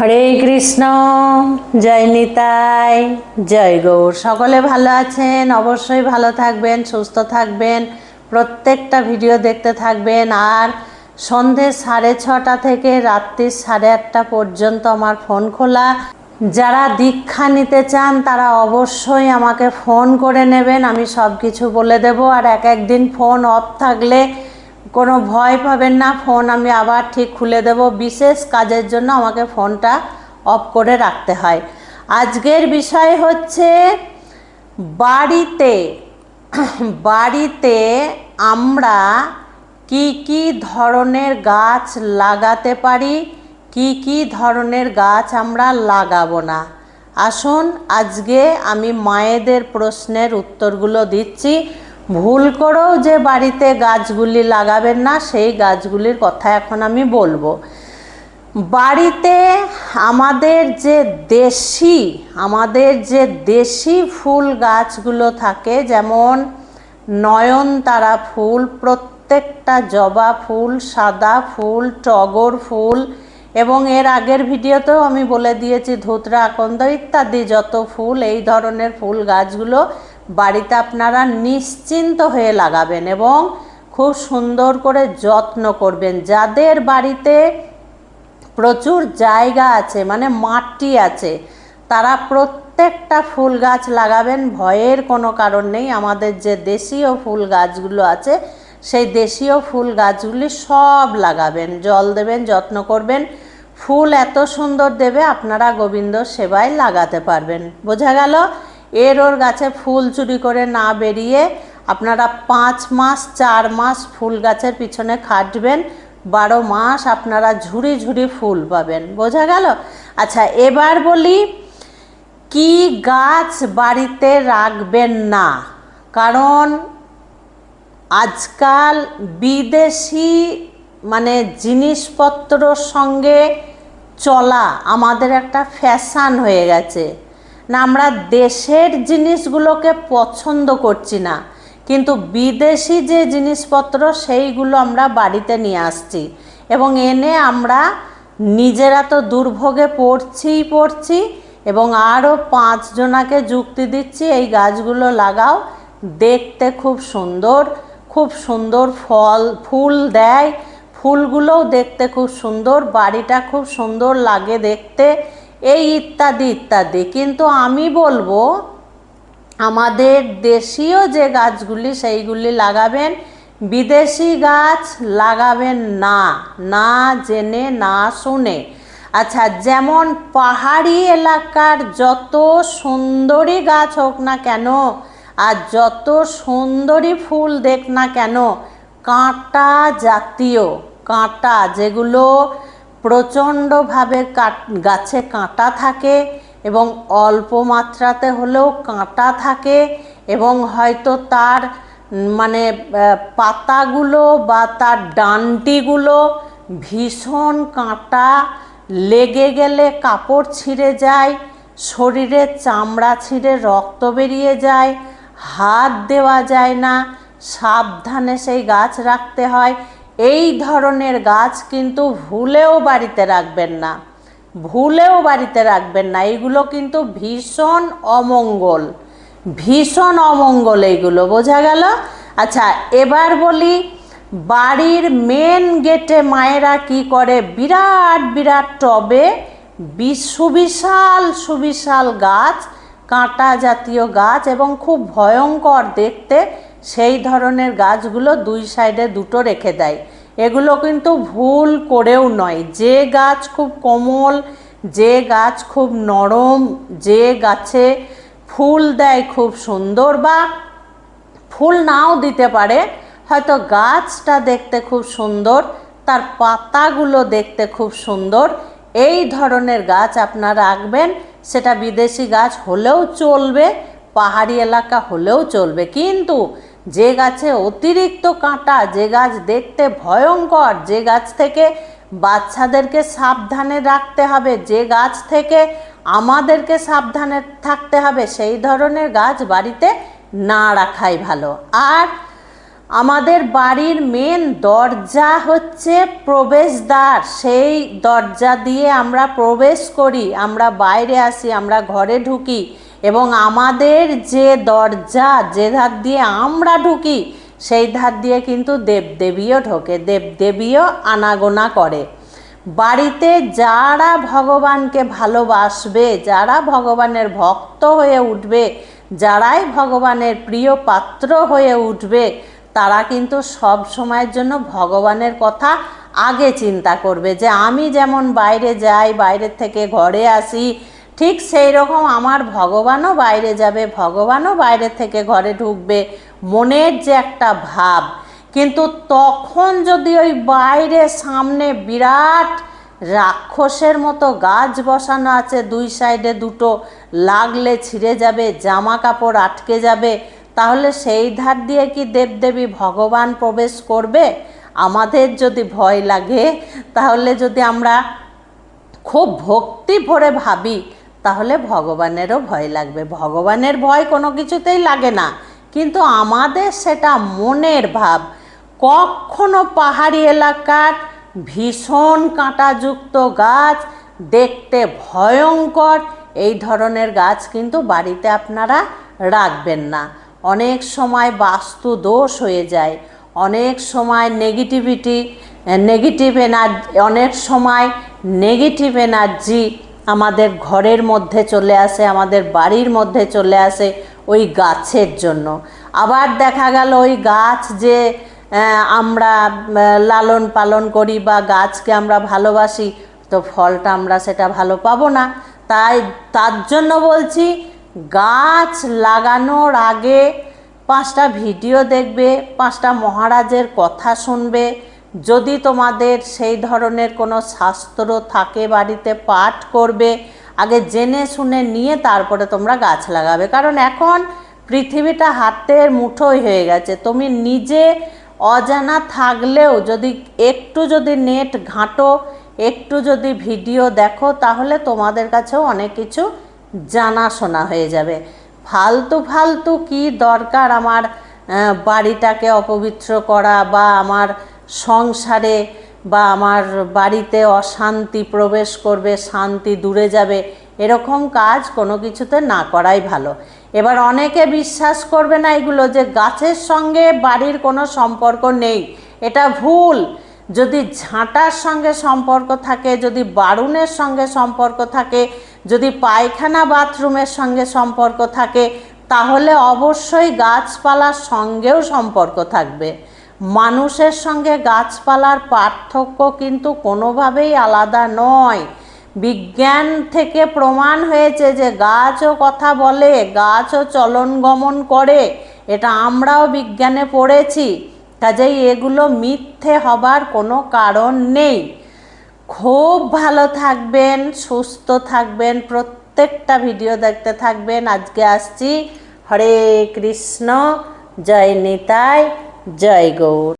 হরে কৃষ্ণ। জয় নিতাই, জয় গৌর। সকলে ভালো আছেন? অবশ্যই ভালো থাকবেন, সুস্থ থাকবেন, প্রত্যেকটা ভিডিও দেখতে থাকবেন। আর সন্ধে 6:30 থেকে রাত্রি 8:30 পর্যন্ত আমার ফোন খোলা। যারা দীক্ষা নিতে চান তারা অবশ্যই আমাকে ফোন করে নেবেন, আমি সব কিছু বলে দেব। আর একদিন ফোন অফ থাকলে কোনো ভয় পাবেন না, ফোন আমি আবার ঠিক খুলে দেব। বিশেষ কাজের জন্য আমাকে ফোনটা অফ করে রাখতে হয়। আজকের বিষয় হচ্ছে বাড়িতে আমরা কি কি ধরনের গাছ লাগাতে পারি, কি কি ধরনের গাছ আমরা লাগাবো না। আসুন আজকে আমি মায়েদের প্রশ্নের উত্তরগুলো দিচ্ছি। ভুল করেও যে বাড়িতে গাছগুলি লাগাবেন না, সেই গাছগুলির কথা এখন আমি বলবো। বাড়িতে আমাদের যে দেশি ফুল গাছগুলো থাকে, যেমন নয়নতারা ফুল, প্রত্যেকটা জবা ফুল, সাদা ফুল, টগর ফুল, এবং এর আগের ভিডিওতেও আমি বলে দিয়েছি ধুতরা, আকন্দ ইত্যাদি যত ফুল, এই ধরনের ফুল গাছগুলো বাড়িতে আপনারা নিশ্চিন্ত হয়ে লাগাবেন এবং খুব সুন্দর করে যত্ন করবেন। যাদের বাড়িতে প্রচুর জায়গা আছে, মানে মাটি আছে, তারা প্রত্যেকটা ফুল গাছ লাগাবেন, ভয়ের কোনো কারণ নেই। আমাদের যে দেশীয় ফুল গাছগুলো আছে, সেই দেশীয় ফুল গাছগুলি সব লাগাবেন, জল দেবেন, যত্ন করবেন। ফুল এত সুন্দর দেবে আপনারা গোবিন্দ সেবায় লাগাতে পারবেন। বোঝা গেল? ওর গাছে ফুল চুরি করে না বেরিয়ে আপনারা 5 মাস 4 মাস ফুল গাছের পিছনে খাটবেন, 12 মাস আপনারা ঝুড়ি ঝুড়ি ফুল পাবেন। বোঝা গেল? আচ্ছা, এবার বলি কি গাছ বাড়িতে রাখবেন না। কারণ আজকাল বিদেশি জিনিসপত্রর সঙ্গে চলা আমাদের একটা ফ্যাশন হয়ে গেছে না, আমরা দেশের জিনিসগুলোকে পছন্দ করছি না, কিন্তু বিদেশি যে জিনিসপত্র সেইগুলো আমরা বাড়িতে নিয়ে আসছি এবং এনে আমরা নিজেরা তো দুর্ভোগে পড়ছি এবং আরও 5 জনাকে যুক্তি দিচ্ছি এই গাছগুলো লাগাও, দেখতে খুব সুন্দর ফুল দেয়, ফুলগুলোও দেখতে খুব সুন্দর, বাড়িটা খুব সুন্দর লাগে দেখতে, এই ইত্যাদি। কিন্তু আমি বলবো আমাদের দেশীয় যে গাছগুলি সেইগুলি লাগাবেন, বিদেশি গাছ লাগাবেন না, না জেনে না শুনে। আচ্ছা, যেমন পাহাড়ি এলাকার যত সুন্দরী গাছ হোক না কেন আর যত সুন্দরী ফুল দেখ না কেন, কাঁটা জাতীয়, কাঁটা যেগুলো প্রচণ্ডভাবে গাছে কাঁটা থাকে এবং অল্প মাত্রাতে হলেও কাঁটা থাকে এবং হয়তো তার পাতাগুলো বা তার ডান্ডিগুলো ভীষণ কাঁটা, লেগে গেলে কাপড় ছিঁড়ে যায়, শরীরের চামড়া ছিঁড়ে রক্ত বেরিয়ে যায়, হাত দেওয়া যায় না, সাবধানে সেই গাছ রাখতে হয়। এই ধরনের গাছ কিন্তু ভুলেও বাড়িতে রাখবেন না, এইগুলো কিন্তু ভীষণ অমঙ্গল এইগুলো। বোঝা গেল? আচ্ছা, এবার বলি বাড়ির মেন গেটে মায়েরা কি করে, বিরাট টবে সুবিশাল গাছ, কাঁটা জাতীয় গাছ এবং খুব ভয়ঙ্কর দেখতে, সেই ধরনের গাছগুলো 2 সাইডে 2টো রেখে দেয়। এগুলো কিন্তু ভুল করেও নয়। যে গাছ খুব কোমল, যে গাছ খুব নরম, যে গাছে ফুল দেয় খুব সুন্দর, বা ফুল নাও দিতে পারে, হয়তো গাছটা দেখতে খুব সুন্দর, তার পাতাগুলো দেখতে খুব সুন্দর, এই ধরনের গাছ আপনারা রাখবেন। সেটা বিদেশি গাছ হলেও চলবে, পাহাড়ি এলাকা হলেও চলবে। কিন্তু যে গাছে অতিরিক্ত কাঁটা, যে গাছ দেখতে ভয়ঙ্কর, যে গাছ থেকে বাচ্চাদেরকে সাবধানে রাখতে হবে, যে গাছ থেকে আমাদেরকে সাবধানে থাকতে হবে, সেই ধরনের গাছ বাড়িতে না রাখাই ভালো। আর আমাদের বাড়ির মেন দরজা হচ্ছে প্রবেশদ্বার, সেই দরজা দিয়ে আমরা প্রবেশ করি, আমরা বাইরে আসি, আমরা ঘরে ঢুকি, এবং আমাদের যে দরজা যে ধার দিয়ে আমরা ঢুকি সেই ধার দিয়ে কিন্তু দেবদেবীও ঢোকে, দেবদেবীও আনাগোনা করে। বাড়িতে যারা ভগবানকে ভালোবাসবে, যারা ভগবানের ভক্ত হয়ে উঠবে, যারাই ভগবানের প্রিয় পাত্র হয়ে উঠবে, তারা কিন্তু সব সময়ের জন্য ভগবানের কথা আগে চিন্তা করবে, যে আমি যেমন বাইরে যাই, বাইরের থেকে ঘরে আসি, ঠিক সেই রকম আমার ভগবানও বাইরে যাবে, ভগবানও বাইরে থেকে ঘরে ঢুকবে, মনের যে একটা ভাব। কিন্তু তখন যদি ওই বাইরে সামনে বিরাট রাক্ষসের মতো গাছ বসানো আছে, দুই সাইডে দুটো, লাগলে ছিঁড়ে যাবে, জামা কাপড় আটকে যাবে, তাহলে সেই ধার দিয়ে কি দেবদেবী ভগবান প্রবেশ করবে? আমাদের যদি ভয় লাগে, তাহলে যদি আমরা খুব ভক্তি ভরে ভাবি, তাহলে ভগবানেরও ভয় লাগবে। ভগবানের ভয় কোনো কিছুতেই লাগে না, কিন্তু আমাদের সেটা মনের ভাব। কখনো পাহাড়ি এলাকার ভীষণ কাঁটাযুক্ত গাছ, দেখতে ভয়ঙ্কর, এই ধরনের গাছ কিন্তু বাড়িতে আপনারা রাখবেন না। অনেক সময় বাস্তু দোষ হয়ে যায়, অনেক সময় নেগেটিভ এনার্জি, অনেক সময় নেগেটিভ এনার্জি আমাদের ঘরের মধ্যে চলে আসে, আমাদের বাড়ির মধ্যে চলে আসে ওই গাছের জন্য। আবার দেখা গেল ওই গাছ যে আমরা লালন পালন করি বা গাছকে আমরা ভালোবাসি, তো ফলটা আমরা সেটা ভালো পাবো না। তার জন্য বলছি, গাছ লাগানোর আগে 5টা ভিডিও দেখবে, 5টা মহারাজের কথা শুনবে। যদি তোমাদের সেই ধরনের কোনো শাস্ত্র থাকে বাড়িতে, পাঠ করবে, আগে জেনে শুনে নিয়ে তারপরে তোমরা গাছ লাগাবে। কারণ এখন পৃথিবীটা হাতের মুঠোয় হয়ে গেছে। তুমি নিজে অজানা থাকলেও যদি নেট ঘাঁটো, একটু যদি ভিডিও দেখো, তাহলে তোমাদের কাছেও অনেক কিছু জানাশোনা হয়ে যাবে। ফালতু কি দরকার আমার বাড়িটাকে অপবিত্র করা, বা আমার সংসারে বা আমার বাড়িতে অশান্তি প্রবেশ করবে, শান্তি দূরে যাবে, এরকম কাজ কোনো কিছুতে না করাই ভালো। এবার অনেকে বিশ্বাস করবে না এগুলো, যে গাছের সঙ্গে বাড়ির কোনো সম্পর্ক নেই, এটা ভুল। যদি ঝাঁটার সঙ্গে সম্পর্ক থাকে, যদি বারুনের সঙ্গে সম্পর্ক থাকে, যদি পায়খানা বাথরুমের সঙ্গে সম্পর্ক থাকে, তাহলে অবশ্যই গাছপালার সঙ্গেও সম্পর্ক থাকবে। মানুষের সঙ্গে গাছপালার পার্থক্য কিন্তু কোনোভাবেই আলাদা নয়। বিজ্ঞান থেকে প্রমাণ হয়েছে যে গাছও কথা বলে, গাছও চলন গমন করে, এটা আমরাও বিজ্ঞানে পড়েছি। কাজেই এগুলো মিথ্যে হবার কোনো কারণ নেই। খুব ভালো থাকবেন, সুস্থ থাকবেন, প্রত্যেকটা ভিডিও দেখতে থাকবেন। আজকে আসছি। হরে কৃষ্ণ, জয় নিতাই, জয় গৌর।